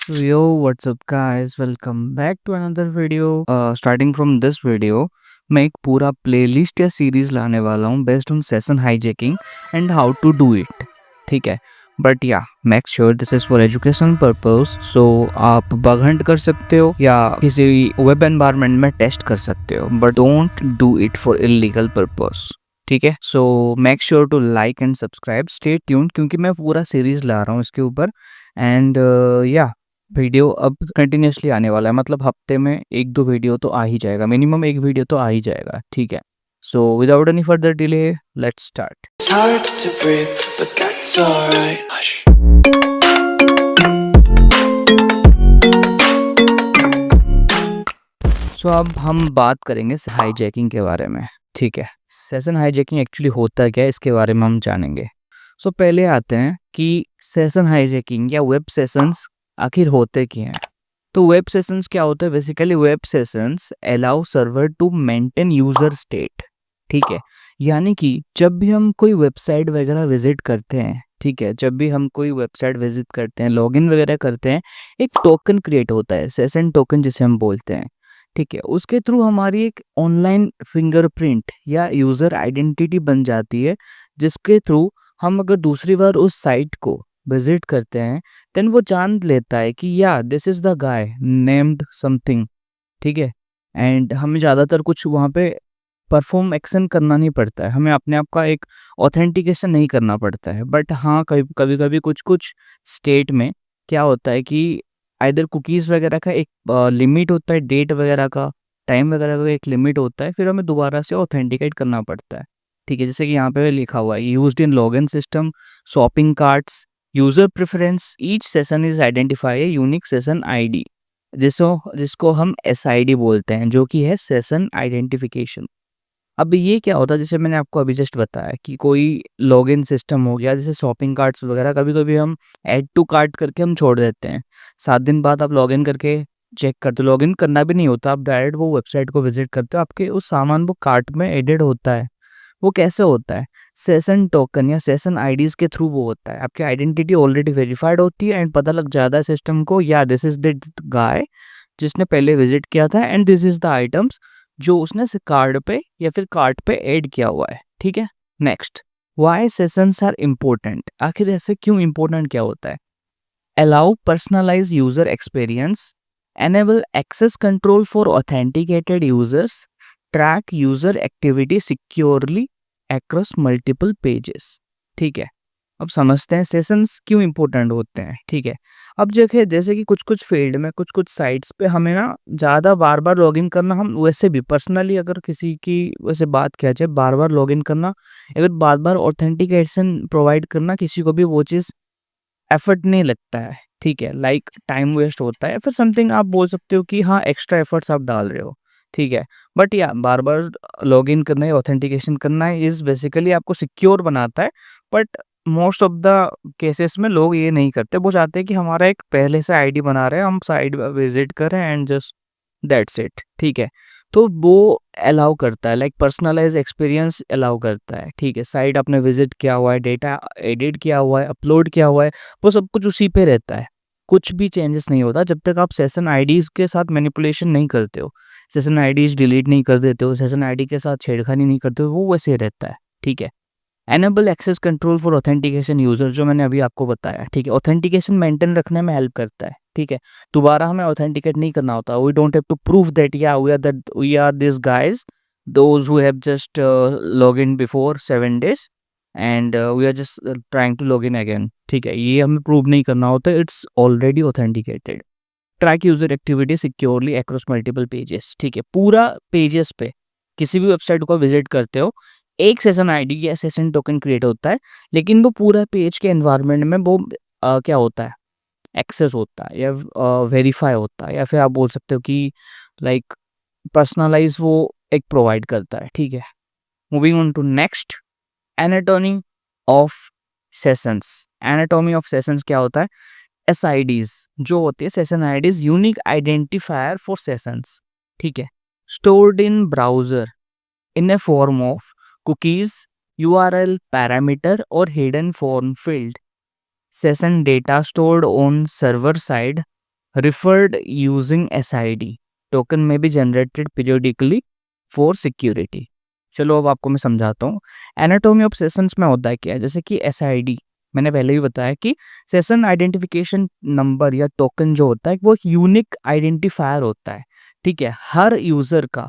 Yo, what's up guys? Welcome back to another video. Starting from this video, मैं एक पूरा playlist या series लाने वाला हूँ based on session hijacking and how to do it. ठीक है, but yeah make sure this is for education purpose. So आप बग हंट कर सकते हो या किसी वेब एनवायरनमेंट में टेस्ट कर सकते हो, but don't do it for illegal purpose. ठीक है, so make sure to like and subscribe, stay tuned क्योंकि मैं पूरा सीरीज ला रहा हूँ इसके ऊपर. एंड या वीडियो अब कंटिन्यूसली आने वाला है, मतलब हफ्ते में 1-2 वीडियो तो आ ही जाएगा, मिनिमम एक वीडियो तो आ ही जाएगा. ठीक है, so without any further delay let's start. It's hard to breathe, but that's alright. Hush. सो अब हम बात करेंगे हाईजैकिंग के बारे में. ठीक है, सेशन हाईजैकिंग एक्चुअली होता क्या है इसके बारे में हम जानेंगे. सो पहले आते हैं कि सेशन हाईजैकिंग या वेब सेशंस आखिर होते क्या हैं. तो वेब सेशंस क्या होता है? Basically web sessions allow server to maintain user state. ठीक है, यानी कि जब भी हम कोई वेबसाइट वगैरह विजिट करते हैं, ठीक है, जब भी हम कोई वेबसाइट विजिट करते हैं, लॉगिन वगैरह करते हैं, एक टोकन क्रिएट होता है, सेशन टोकन जिसे हम बोलते हैं. ठीक है, उसके थ्रू हमारी एक ऑनलाइन फिंगरप्रिंट या यूज़र आइडेंटिटी बन जाती है, जिसके थ्रू हम अगर दूसरी बार उस साइट को विजिट करते हैं देन वो जान लेता है कि या this is the guy named something. ठीक है, एंड हमें ज़्यादातर कुछ वहाँ पे परफॉर्म एक्शन करना नहीं पड़ता है, हमें अपने आप का एक ऑथेंटिकेशन नहीं करना पड़ता है. बट हाँ, कभी कभी कुछ कुछ स्टेट में क्या होता है कि आइदर कुकीज़ वगैरह का एक लिमिट होता है, डेट वगैरह का, टाइम वगैरह का एक लिमिट होता है, फिर हमें दोबारा से ऑथेंटिकेट करना पड़ता है. ठीक है, जैसे कि यहाँ पे लिखा हुआ है used in login system, shopping carts, user preference, each session is identify a unique session ID, जिसको हम एसआईडी बोलते हैं, जो कि है सेशन आइडेंटिफिकेशन. अब ये क्या होता है, जैसे मैंने आपको अभी जस्ट बताया कि कोई लॉगिन सिस्टम हो गया, जैसे शॉपिंग कार्ट्स वगैरह, कभी कभी हम ऐड टू कार्ट करके हम छोड़ देते हैं. 7 दिन बाद आप लॉगिन करके चेक करते हो, लॉगिन करना भी नहीं होता, आप डायरेक्ट वो वेबसाइट को विजिट करते हो, आपके उस सामान वो कार्ट में एडेड होता है. वो कैसे होता है? सेशन टोकन या सेशन आईडीज के थ्रू वो होता है. आपकी आइडेंटिटी ऑलरेडी वेरीफाइड होती है एंड पता लग जाता है सिस्टम को, या दिस इज द गाय जिसने पहले विजिट किया था and this is the items जो उसने कार्ड पे या फिर कार्ट पे ऐड किया हुआ है. ठीक है, next, why sessions are important. आखिर ऐसे क्यों इम्पोर्टेंट क्या होता है? Allow personalize user experience, enable access control for authenticated users, track user activity securely across multiple pages. ठीक है, अब समझते हैं सेशंस क्यों इंपॉर्टेंट होते हैं. ठीक है, अब देखिए जैसे कि कुछ कुछ फील्ड में, कुछ कुछ साइट्स पे हमें ना ज़्यादा बार बार लॉगिन करना, हम वैसे भी पर्सनली अगर किसी की वैसे बात किया जाए, बार बार लॉगिन करना, अगर बार बार ऑथेंटिकेशन प्रोवाइड करना, किसी को भी वो चीज़ एफर्ट नहीं लगता है. ठीक है, लाइक टाइम वेस्ट होता है, फिर समथिंग आप बोल सकते हो कि हाँ एक्स्ट्रा एफर्ट्स आप डाल रहे हो. ठीक है, बट या बार बार लॉगिन करना है, ऑथेंटिकेशन करना है, इज बेसिकली आपको सिक्योर बनाता है. But most of the cases में लोग ये नहीं करते, वो चाहते हैं कि हमारा एक पहले से आईडी बना रहे हैं, हम साइट विजिट करें एंड जस्ट दैट्स इट. ठीक है, तो वो अलाउ करता है, लाइक पर्सनलाइज एक्सपीरियंस अलाउ करता है. ठीक है, साइट आपने विजिट किया हुआ है, डेटा एडिट किया हुआ है, अपलोड किया हुआ है, वो सब कुछ उसी पे रहता है, कुछ भी चेंजेस नहीं होता जब तक आप सेशन आईडीज के साथ मैनिपुलेशन नहीं करते हो, सेशन आईडीज डिलीट नहीं कर देते हो, सेशन आईडी के साथ छेड़खानी नहीं करते हो, वो वैसे रहता है. ठीक है, enable access control for authentication user, जो मैंने अभी आपको बताया. ठीक है, ऑथेंटिकेशन मेंटेन रखने में हेल्प करता है. ठीक है, दोबारा हमें ऑथेंटिकेट नहीं करना होता, we don't have to prove that yeah we are this guys those who have just log in before 7 days and we are just trying to log in again. ठीक है, ये हमें प्रूव नहीं करना होता, it's already authenticated. Track user activity securely across multiple pages. ठीक है, पूरा पेजेस पे किसी भी वेबसाइट को विजिट करते हो, एक सेशन आईडी या सेशन टोकन क्रिएट होता है, लेकिन वो पूरा पेज के एनवायरनमेंट में वो क्या होता है, एक्सेस होता है या वेरीफाई होता है, या फिर आप बोल सकते हो कि लाइक पर्सनलाइज वो एक प्रोवाइड करता है. ठीक है, moving on to next, anatomy of sessions. Anatomy of sessions क्या होता है? एसआईडीज जो होती है, session IDs, unique identifier for sessions. ठीक है, stored in browser in a form of cookies, URL, parameter, or hidden form field. Session data stored on server side referred using SID. Token में भी generated periodically for security. चलो अब आपको मैं समझाता हूँ एनाटॉमी ऑफ सेशंस में होता है क्या है। जैसे कि SID मैंने पहले भी बताया कि सेशन आइडेंटिफिकेशन नंबर या टोकन जो होता है वो एक यूनिक आइडेंटिफायर होता है। ठीक है, हर यूजर का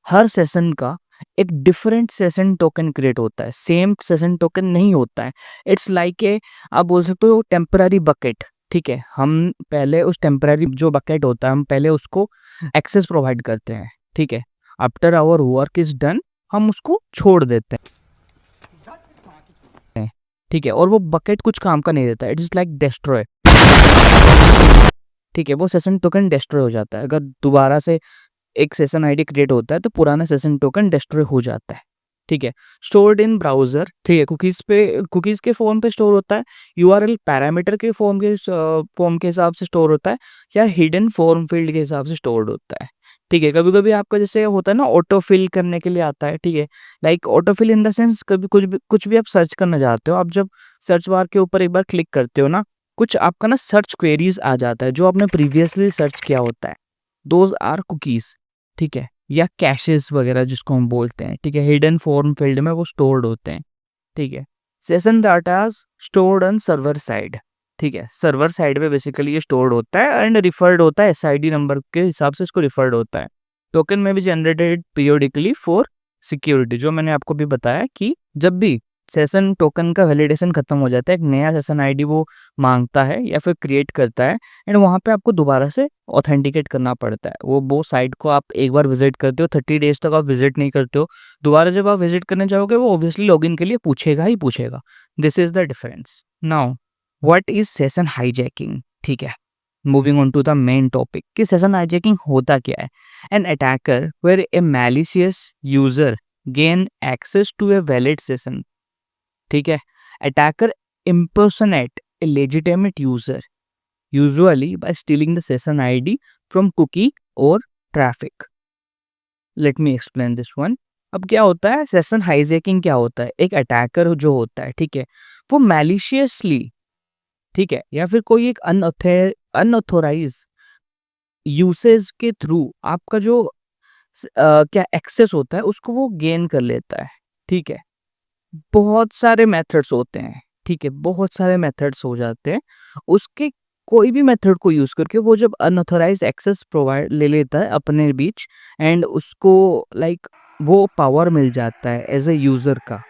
हर सेशन का एक डिफरेंट सेशन टोकन क्रिएट होता है, सेम सेशन टोकन नहीं होता है। इट्स लाइक ए आप बोल सकते हो टेम्पररी बकेट। ठीक है, हम पहले उस टेम्पररी जो बकेट होता है हम पहले उसको एक्सेस प्रोवाइड करते हैं। ठीक है, after our work is done हम उसको छोड़ देते हैं। ठीक है, और वो बकेट कुछ काम का नहीं रहता, इट इज लाइक डिस्ट्रॉय। ठीक है, वो सेशन टोकन डिस्ट्रॉय हो जाता है। अगर दोबारा से एक सेशन आईडी क्रिएट होता है तो पुराना सेशन टोकन डिस्ट्रॉय हो जाता है। ठीक है, स्टोर्ड इन ब्राउजर। ठीक है, कुकीज़ के फॉर्म पे स्टोर होता है, यूआरएल पैरामीटर के फॉर्म के हिसाब से स्टोर होता है, या हिडन फॉर्म फील्ड के हिसाब से स्टोर्ड होता है। ठीक है, कभी कभी आपका जैसे होता है ना ऑटो फिल करने के लिए आता है। ठीक है, like auto fill in the sense कभी कुछ भी आप सर्च करना चाहते हो, आप जब सर्च बार के ऊपर एक बार क्लिक करते हो ना, कुछ आपका ना सर्च क्वेरीज आ जाता है जो आपने प्रीवियसली सर्च किया होता है, दोज आर कुकीज़। ठीक है, या कैशेस वगैरह जिसको हम बोलते हैं। ठीक है, हिडन फॉर्म फील्ड में वो स्टोर्ड होते हैं। ठीक है, session data stored on server side. ठीक है, सर्वर साइड पे बेसिकली ये स्टोर्ड होता है एंड रिफर्ड होता है SID नंबर के हिसाब से इसको रिफर्ड होता है। टोकन में भी जनरेटेड पीरियोडिकली फॉर सिक्योरिटी, जो मैंने आपको भी बताया कि जब भी सेशन टोकन का वैलिडेशन खत्म हो जाता है, एक नया सेशन आईडी वो मांगता है या फिर क्रिएट करता है, एंड वहाँ पे आपको दोबारा से ऑथेंटिकेट करना पड़ता है। वो साइट को आप एक बार विजिट करते हो, 30 डेज तक आप विजिट नहीं करते हो, दोबारा जब आप विजिट करने जाओगे वो ऑब्वियसली लॉगिन के लिए पूछेगा ही पूछेगा। This is the difference. Now what is session hijacking. ठीक है, moving on to the main topic कि सेशन हाईजैकिंग होता क्या है। An attacker where a malicious user gain access to a valid session. ठीक है, attacker impersonate a legitimate user usually by stealing the session ID from cookie or traffic. Let me explain this one. अब क्या होता है session hijacking, क्या होता है, एक अटैकर जो होता है, ठीक है, वो मैलिशियसली, ठीक है, या फिर कोई एक अनऑथोराइज यूसेज के थ्रू आपका जो क्या एक्सेस होता है उसको वो गेन कर लेता है। ठीक है, बहुत सारे मेथड्स होते हैं। ठीक है, बहुत सारे मेथड्स हो जाते हैं, उसके कोई भी मेथड को यूज़ करके वो जब अनऑथराइज एक्सेस प्रोवाइड ले लेता है अपने बीच, एंड उसको लाइक वो पावर मिल जाता है एज ए यूज़र का।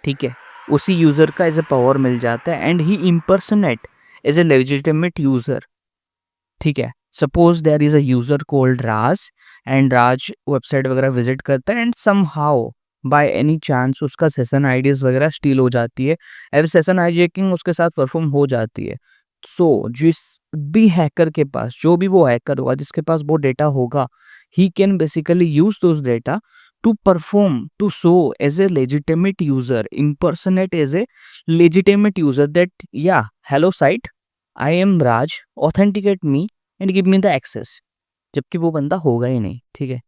ठीक है, उसी यूज़र का एज ए पावर मिल जाता है एंड ही impersonate as a legitimate user. ठीक है, suppose there is a user called Raj, and Raj website वगैरह विजिट करता है and somehow by any chance उसका सेशन आईडीज वगैरह स्टील हो जाती है, एंड सेशन हाईजैकिंग उसके साथ परफॉर्म हो जाती है। सो जिस भी हैकर के पास, जो भी वो हैकर होगा जिसके पास वो डेटा होगा, he can basically use those data to perform to show as a legitimate user, impersonate as a legitimate user that yeah hello site, I am Raj, authenticate me and give me the access, जबकि वो बंदा होगा ही नहीं। ठीक है,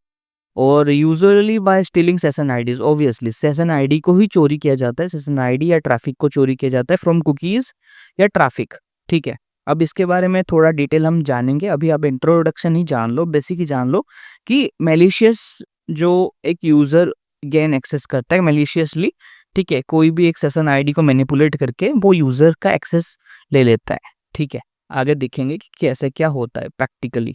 और usually by stealing session IDs, obviously session ID को ही चोरी किया जाता है, सेशन आईडी या ट्रैफिक को चोरी किया जाता है फ्रॉम कुकीज या ट्रैफिक। ठीक है, अब इसके बारे में थोड़ा डिटेल हम जानेंगे, अभी आप इंट्रोडक्शन ही जान लो, बेसिक ही जान लो कि मैलिशियस जो एक यूजर गेन एक्सेस करता है मैलिशियसली, ठीक है, कोई भी एक सेशन आईडी को मैनिपुलेट करके वो यूजर का एक्सेस ले लेता है। ठीक है, आगे देखेंगे कि कैसे क्या होता है practically.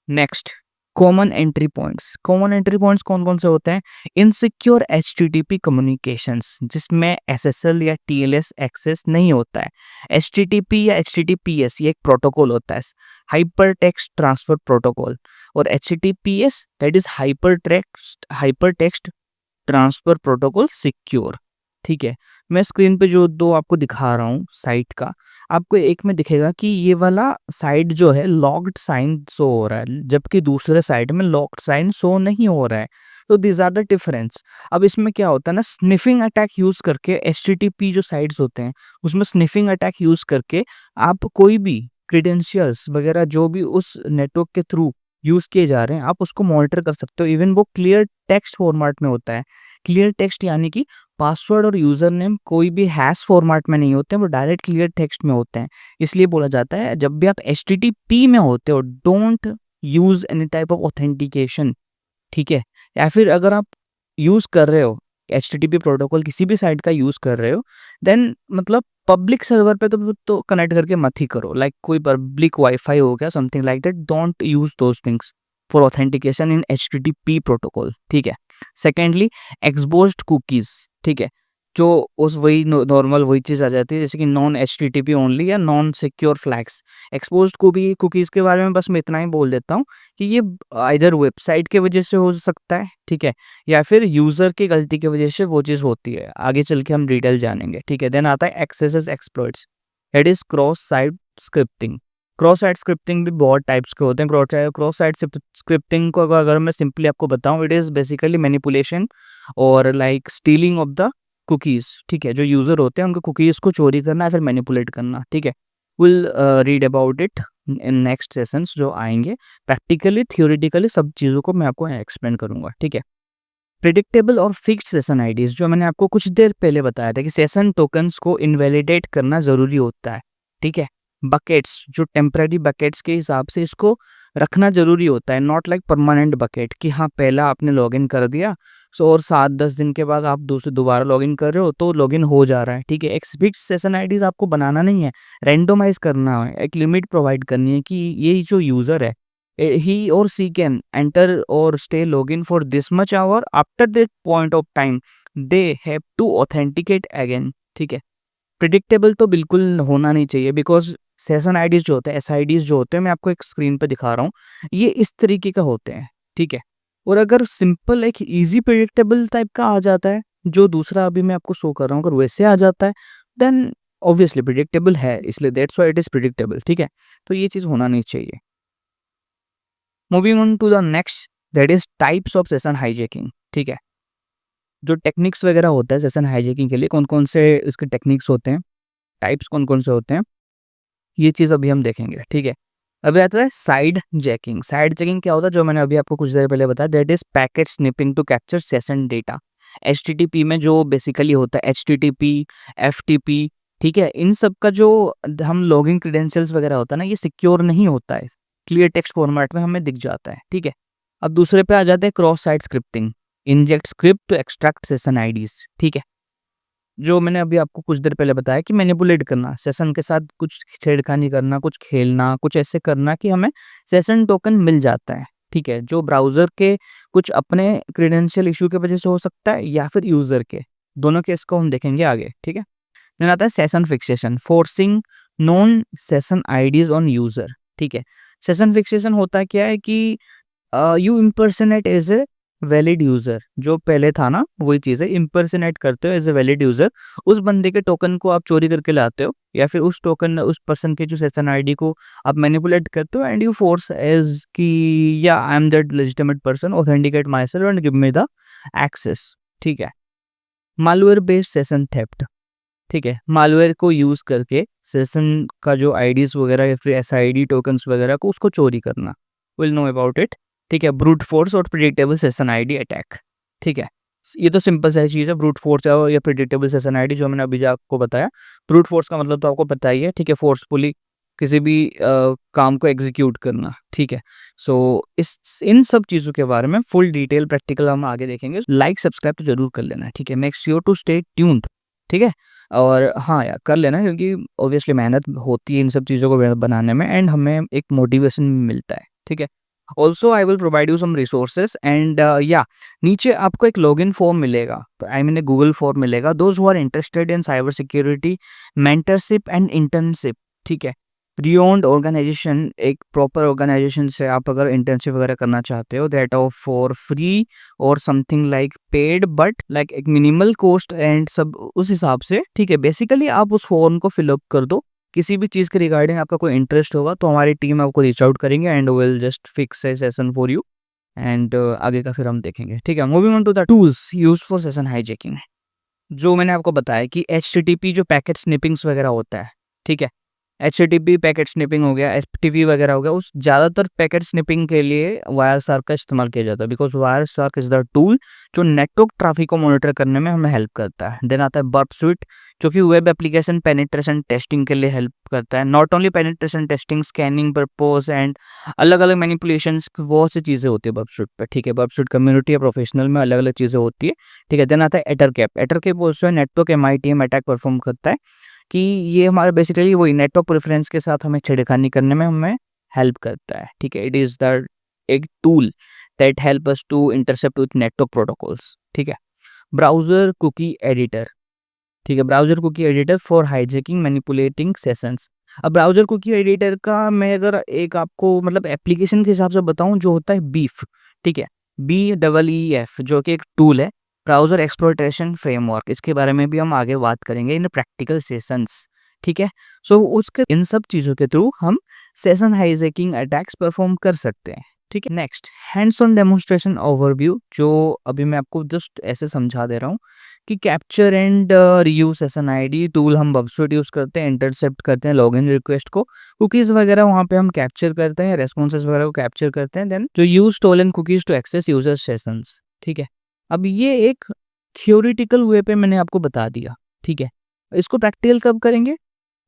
Next, common entry points. Common entry points कौन कौन से होते हैं? इनसिक्योर HTTP कम्युनिकेशंस, जिसमें SSL या TLS एक्सेस नहीं होता है। HTTP या HTTPS ये एक प्रोटोकॉल होता है, हाइपर टेक्स्ट ट्रांसफर प्रोटोकॉल, और HTTPS that is hyper text transfer protocol secure. ठीक है, मैं स्क्रीन पे जो दो आपको दिखा रहा हूँ साइट का, आपको एक में दिखेगा कि ये वाला साइट जो है लॉक्ड साइन शो हो रहा है, जबकि दूसरे साइट में लॉक्ड साइन शो नहीं हो रहा है। तो दिस आर द डिफरेंस। अब इसमें क्या होता है ना, स्निफिंग अटैक यूज करके HTTP जो साइट्स होते हैं उसमें स्निफिंग अटैक यूज करके आप कोई भी क्रीडेंशियल्स वगैरह जो भी उस नेटवर्क के थ्रू यूज़ किए जा रहे हैं, आप उसको मॉनिटर कर सकते हो। इवन वो क्लियर टेक्स्ट फॉर्मेट में होता है। क्लियर टेक्स्ट यानी कि पासवर्ड और यूज़र नेम कोई भी हैश फॉर्मेट में नहीं होते हैं, वो डायरेक्ट क्लियर टेक्स्ट में होते हैं। इसलिए बोला जाता है जब भी आप एचटीटीपी में होते हो, don't use any type of authentication, ठीक है? या फिर अगर आप यूज़ कर रहे हो एचटीटीपी प्रोटोकॉल, किसी भी साइट का यूज़ कर रहे हो, देन मतलब पब्लिक सर्वर पे तो कनेक्ट करके मत ही करो। लाइक कोई पब्लिक वाईफाई हो गया, something like that, don't use those things for authentication in HTTP protocol, ठीक है? सेकेंडली, एक्सपोज्ड कुकीज़, ठीक है? जो उस वही नॉर्मल वही चीज़ आ जाती है जैसे कि नॉन एचटीटीपी ओनली या non secure flags. Exposed cookies के बारे में बस मैं इतना ही बोल देता हूँ कि ये आइदर वेबसाइट की वजह से हो सकता है, ठीक है? या फिर यूज़र की गलती की वजह से वो चीज़ होती है। आगे चल के हम डिटेल जानेंगे, ठीक है? देन आता है access exploits, that is cross site scripting. Cross site scripting भी बहुत टाइप्स के होते हैं। क्रॉस साइट स्क्रिप्टिंग को अगर मैं सिंपली आपको बताऊँ, इट इज़ बेसिकली मैनिपुलेशन और like stealing of the cookies, ठीक है? जो यूज़र होते हैं उनके कुकीज़ को चोरी करना या फिर मैनिपुलेट करना, ठीक है? Will read about it in next sessions जो आएँगे। प्रैक्टिकली, थ्योरेटिकली सब चीज़ों को मैं आपको एक्सप्लेन करूँगा, ठीक है? प्रेडिक्टेबल और फिक्स्ड सेशन आईडीज़, जो मैंने आपको कुछ देर पहले बताया था कि सेशन टोकन्स को इनवैलिडेट करना ज़रूरी होता है, ठीक है? बकेट्स, जो टेम्परेरी बकेट्स के हिसाब से इसको रखना ज़रूरी होता है, नॉट लाइक परमानेंट बकेट कि हाँ, पहला आपने लॉगिन कर दिया, सो और 7-10 दिन के बाद आप दोबारा लॉगिन कर रहे हो तो लॉगिन हो जा रहा है, ठीक है? एक फिक्स्ड सेशन आईडीज़ आपको बनाना नहीं है, रैंडमाइज़ करना है, एक लिमिट प्रोवाइड करनी है कि ये जो यूज़र है, he or she can enter or stay login for this much hour. After that point of time, they have to authenticate again, ठीक है? प्रिडिक्टेबल तो बिल्कुल होना नहीं चाहिए बिकॉज़ सेशन आईडीज़ जो होते हैं, एसआईडीज़ जो होते हैं, मैं आपको एक स्क्रीन पे दिखा रहा हूँ, ये इस तरीके का होते हैं, ठीक है? और अगर सिंपल एक ईज़ी प्रिडिक्टेबल टाइप का आ जाता है, जो दूसरा अभी मैं आपको शो कर रहा हूँ, अगर वैसे आ जाता है, देन ऑब्वियसली प्रिडिक्टेबल है, इसलिए that's why it is predictable, ठीक है? तो ये चीज़ होना नहीं चाहिए। Moving on to the next, that is types of session hijacking, ठीक है? जो टेक्निक्स वगैरह होता है सेशन हाईजैकिंग के लिए, कौन कौन से इसके टेक्निक्स होते हैं, टाइप्स कौन कौन से होते हैं, ये चीज़ अभी हम देखेंगे, ठीक है? अभी आता है साइड जैकिंग। साइड जैकिंग क्या होता है, जो मैंने अभी आपको कुछ देर पहले बताया, that is packet sniffing to capture session data. HTTP में जो बेसिकली होता है, एचटीटीपी, एफटीपी, ठीक है? इन सब का जो हम लॉगिन क्रेडेंशियल्स वगैरह होता है ना, ये सिक्योर नहीं होता है, क्लियर टेक्स्ट फॉर्मेट में हमें दिख जाता है, ठीक है? अब दूसरे पे आ जाते हैं cross site scripting, inject script to extract session IDs, ठीक है? जो मैंने अभी आपको कुछ देर पहले बताया कि मैनिपुलेट करना, सेशन के साथ कुछ छेड़खानी करना, कुछ खेलना, कुछ ऐसे करना कि हमें सेशन टोकन मिल जाता है, ठीक है? जो ब्राउज़र के कुछ अपने क्रेडेंशियल इश्यू की वजह से हो सकता है या फिर यूज़र के, दोनों केस को हम देखेंगे आगे, ठीक है? देन आता है session fixation, forcing known session IDs on user, ठीक है? सेशन फिक्सेशन होता क्या है कि you impersonate as a valid user, जो पहले था ना वही चीज़ है, इम्पर्सनेट करते हो एज ए वैलिड यूज़र, उस बंदे के टोकन को आप चोरी करके लाते हो या फिर उस टोकन उस पर्सन के जो सेशन आईडी को आप मैनिपुलेट करते हो एंड यू फोर्स एज कि या I am that legitimate person, authenticate myself and give me the access, ठीक है? मालवेयर बेस्ड सेशन थेफ्ट, ठीक है? मालवेयर को यूज़ करके सेशन का जो आईडीज़ वगैरह या फिर एसआईडी टोकन्स वगैरह को उसको चोरी करना, विल नो अबाउट इट, ठीक है? ब्रूट फोर्स और प्रेडिक्टेबल सेशन आईडी अटैक, ठीक है? ये तो सिंपल सा चीज़ है, ब्रूट फोर्स या प्रेडिक्टेबल सेशन आईडी, जो मैंने अभी जो आपको बताया। ब्रूट फोर्स का मतलब तो आपको पता ही है, ठीक है? फोर्सफुली किसी भी काम को एग्जीक्यूट करना, ठीक है? सो इस इन सब चीज़ों के बारे में फुल डिटेल प्रैक्टिकल हम आगे देखेंगे। लाइक सब्सक्राइब तो जरूर कर लेना, ठीक है? Make sure to stay tuned, ठीक है? और हाँ यार, कर लेना क्योंकि ऑब्वियसली मेहनत होती है इन सब चीज़ों को बनाने में एंड हमें एक मोटिवेशन मिलता है, ठीक है? Also I will provide you some resources and या नीचे आपको एक लॉगिन फॉर्म मिलेगा, आई मीन गूगल फॉर्म मिलेगा, those who are interested in cyber security mentorship and internship, ठीक है? बियॉन्ड ऑर्गेनाइजेशन, एक प्रॉपर ऑर्गेनाइजेशन से आप अगर इंटर्नशिप वगैरह करना चाहते हो, दैट ऑफ फॉर फ्री और something like paid but like एक मिनिमल कॉस्ट एंड सब उस हिसाब से, ठीक है? बेसिकली आप उस फॉर्म को फिलअप कर दो, किसी भी चीज़ के रिगार्डिंग आपका कोई इंटरेस्ट होगा तो हमारी टीम आपको रीच आउट करेंगे and will just fix a session for you and आगे का फिर हम देखेंगे, ठीक है? Moving on to the tools use for session hijacking, जो मैंने आपको बताया कि एचटीटीपी जो पैकेट स्निपिंग्स वगैरह होता है, ठीक है? एचटीटीपी पैकेट स्निपिंग हो गया, एफटीपी वगैरह हो गया, उस ज़्यादातर पैकेट स्निपिंग के लिए वायरशार्क का इस्तेमाल किया जाता है, because Wireshark is the tool जो नेटवर्क ट्रैफिक को मॉनिटर करने में हमें हेल्प करता है। देन आता है बर्प स्विट, जो कि वेब एप्लीकेशन पेनिट्रेशन टेस्टिंग के लिए हेल्प करता है। Not only penetration testing, scanning purpose and अलग अलग मैनिपुलेशंस, बहुत सी चीज़ें होती है बर्प स्विट पे, ठीक है। बर्प स्विट कम्युनिटी या प्रोफेशनल में अलग अलग चीज़ें होती है, ठीक है। देन आता है Ettercap. Ettercap also network MITM attack perform करता है, कि ये हमारे बेसिकली वही नेटवर्क प्रेफरेंस के साथ हमें छेड़खानी करने में हमें हेल्प करता है, ठीक है। इट इज़ द एक tool that help us to intercept with network protocols, ठीक है। ब्राउज़र कुकी एडिटर, ठीक है। Browser cookie editor for hijacking manipulating sessions. अब ब्राउज़र कुकी एडिटर का मैं अगर एक आपको मतलब एप्लीकेशन के हिसाब से बताऊँ, जो होता है बीफ, ठीक है, BEEF, जो कि एक टूल है, ब्राउज़र एक्सप्लॉइटेशन फ्रेमवर्क। इसके बारे में भी हम आगे बात करेंगे इन प्रैक्टिकल सेशंस, ठीक है। सो उसके इन सब चीज़ों के थ्रू हम सेशन हाईजैकिंग अटैक्स परफॉर्म कर सकते हैं, ठीक है। Next, hands on demonstration overview, जो अभी मैं आपको जस्ट ऐसे समझा दे रहा हूँ कि capture and reuse session ID tool हम बबस्विट यूज़ करते हैं, इंटरसेप्ट करते हैं लॉगिन रिक्वेस्ट को, कुकीज़ वगैरह वहाँ पे हम कैप्चर करते हैं, रेस्पॉन्सेज वगैरह को कैप्चर करते हैं। देन जो use stolen cookies to access user sessions, ठीक है। अब ये एक थ्योरेटिकल वे पे मैंने आपको बता दिया, ठीक है। इसको प्रैक्टिकल कब करेंगे?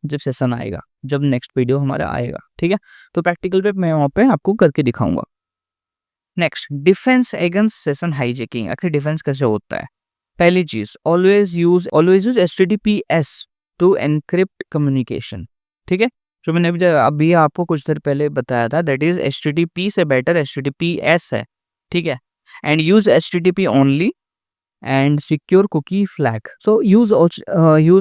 जब सेशन आएगा, जब नेक्स्ट वीडियो हमारा आएगा, ठीक है। तो प्रैक्टिकल पे मैं वहाँ पे आपको करके दिखाऊंगा। Next, defence against session hijacking. आखिर डिफेंस कैसे होता है? पहली चीज, always use HTTPS to encrypt communication, ठीक है। जो मैंने अभी आपको कुछ देर पहले बताया था, दैट इज HTTP से बेटर HTTPS है, ठीक है। And use HTTP only and secure cookie flag. So use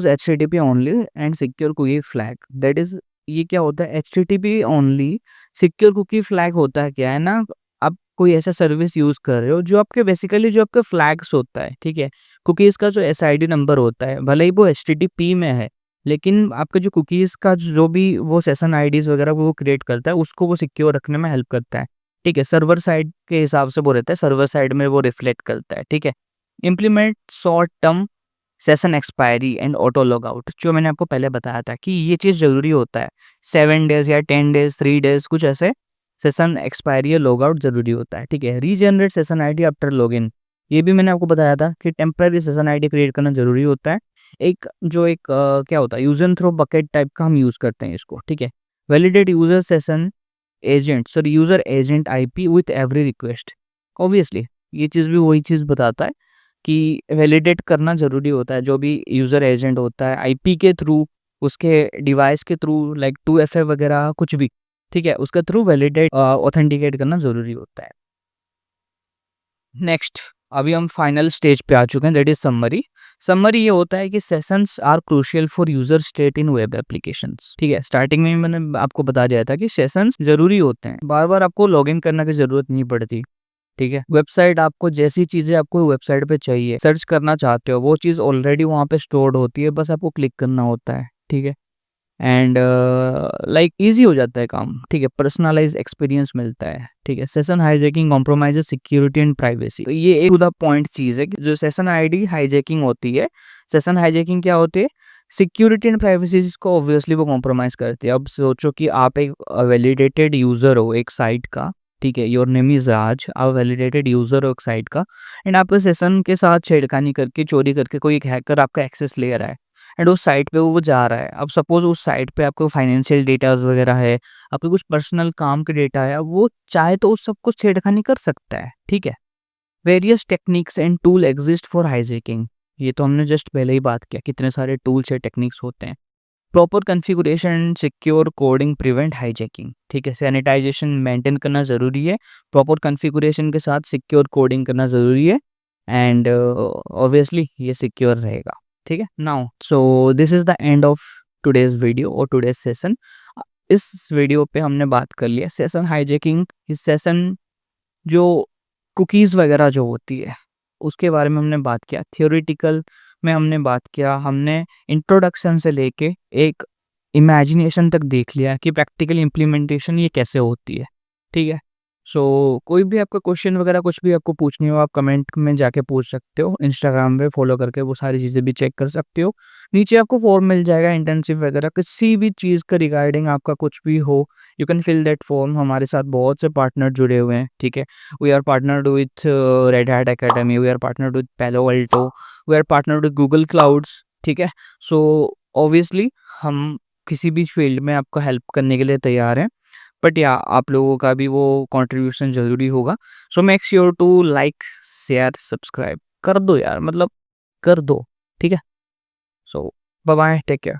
HTTP only and secure cookie flag. That is, ये क्या होता है? HTTP only secure cookie flag होता है क्या है ना, आप कोई ऐसा सर्विस यूज कर रहे हो जो आपके बेसिकली जो आपके फ्लैग्स होता है, ठीक है। कुकीज़ का जो SID नंबर होता है, भले ही वो HTTP में है, लेकिन आपके जो कुकीज़ का जो भी वो सेशन आईडीज वगैरह वो क्रिएट करता है, उसको वो सिक्योर रखने में हेल्प करता है, ठीक है। सर्वर साइड के हिसाब से वो रहता है, सर्वर साइड में वो रिफ्लेक्ट करता है, ठीक है। Implement short term session expiry and auto log out, जो मैंने आपको पहले बताया था कि ये चीज़ ज़रूरी होता है। 7 डेज़ या 10 डेज़, 3 डेज़, कुछ ऐसे सेशन एक्सपायरी या लॉग आउट ज़रूरी होता है, ठीक है। Regenerate session ID after login, ये भी मैंने आपको बताया था कि टेम्पररी सेशन आईडी क्रिएट करना ज़रूरी होता है। क्या होता है, यूजर थ्रो बकेट टाइप का हम यूज़ करते हैं इसको, ठीक है। Validate user session agent, sorry user agent IP with every request. Obviously ये चीज़ भी वही चीज़ बताता है कि वैलिडेट करना ज़रूरी होता है, जो भी यूज़र एजेंट होता है IP के थ्रू, उसके डिवाइस के थ्रू, लाइक 2FA वगैरह कुछ भी, ठीक है, उसके थ्रू वैलिडेट ऑथेंटिकेट करना ज़रूरी होता है। नेक्स्ट, अभी हम फाइनल स्टेज पे आ चुके हैं, दैट इज समरी। समरी ये होता है कि sessions are crucial for user state in web applications, ठीक है। स्टार्टिंग में मैंने आपको बता दिया था कि सेशंस जरूरी होते हैं, बार बार आपको लॉगिन करने की जरूरत नहीं पड़ती, ठीक है। वेबसाइट आपको जैसी चीज़ें आपको वेबसाइट पे चाहिए, सर्च करना चाहते हो, वो चीज़ ऑलरेडी वहाँ पे स्टोर्ड होती है, बस आपको क्लिक करना होता है, ठीक है। एंड लाइक ईजी हो जाता है काम, ठीक है। पर्सनलाइज एक्सपीरियंस मिलता है, ठीक है। Session hijacking compromises security and privacy, तो ये एक टू द पॉइंट चीज़ है कि जो सेशन आईडी हाईजैकिंग होती है, सेशन हाईजैकिंग क्या होती है? सिक्योरिटी एंड प्राइवेसी को ऑब्वियसली वो कॉम्प्रोमाइज़ करती है। अब सोचो कि आप एक वैलिडेटेड यूज़र हो एक साइट का, ठीक है। योर नेम इज राज, आप वैलिडेटेड यूज़र हो एक साइट का, एंड आपके सेशन के साथ छेड़खानी करके, चोरी करके कोई एक हैकर आपका एक्सेस ले रहा है एंड उस साइट पे वो जा रहा है। अब सपोज उस साइट पे आपको फाइनेंशियल डेटाज वगैरह है, आपके कुछ पर्सनल काम के डेटा है, वो चाहे तो उस सब कुछ छेड़खानी कर सकता है, ठीक है। Various techniques and tool exist for hijacking, ये तो हमने जस्ट पहले ही बात किया, कितने सारे टूल्स या टेक्निक्स होते हैं। Proper configuration and secure coding prevent hijacking, ठीक है। सैनिटाइजेशन मेंटेन करना ज़रूरी है, प्रॉपर कॉन्फ़िगरेशन के साथ सिक्योर कोडिंग करना ज़रूरी है, एंड ऑब्वियसली ये सिक्योर रहेगा, ठीक है। Now so this is the end of today's video और टुडेज़ सेशन। इस वीडियो पे हमने बात कर लिया सेशन हाईजैकिंग। इस सेशन जो कुकीज़ वगैरह जो होती है, उसके बारे में हमने बात किया। थ्योरेटिकल में हमने बात किया, हमने इंट्रोडक्शन से लेके एक इमेजिनेशन तक देख लिया कि प्रैक्टिकल इम्प्लीमेंटेशन ये कैसे होती है, ठीक है। सो कोई भी आपका क्वेश्चन वगैरह कुछ भी आपको पूछनी हो आप कमेंट में जाके पूछ सकते हो। इंस्टाग्राम पे फॉलो करके वो सारी चीज़ें भी चेक कर सकते हो। नीचे आपको फॉर्म मिल जाएगा इंटर्नशिप वगैरह किसी भी चीज़ का रिगार्डिंग आपका कुछ भी हो, you can fill that form. हमारे साथ बहुत से पार्टनर जुड़े हुए हैं, ठीक है। We are partnered with Red Hat Academy, we are partnered with Palo Alto, we are partnered with Google Clouds, ठीक है। सो ऑब्वियसली हम किसी भी फील्ड में आपको हेल्प करने के लिए तैयार हैं। बट या आप लोगों का भी वो कंट्रीब्यूशन ज़रूरी होगा। So make sure to like, share, subscribe कर दो यार, मतलब कर दो, ठीक है। So bye bye, take care.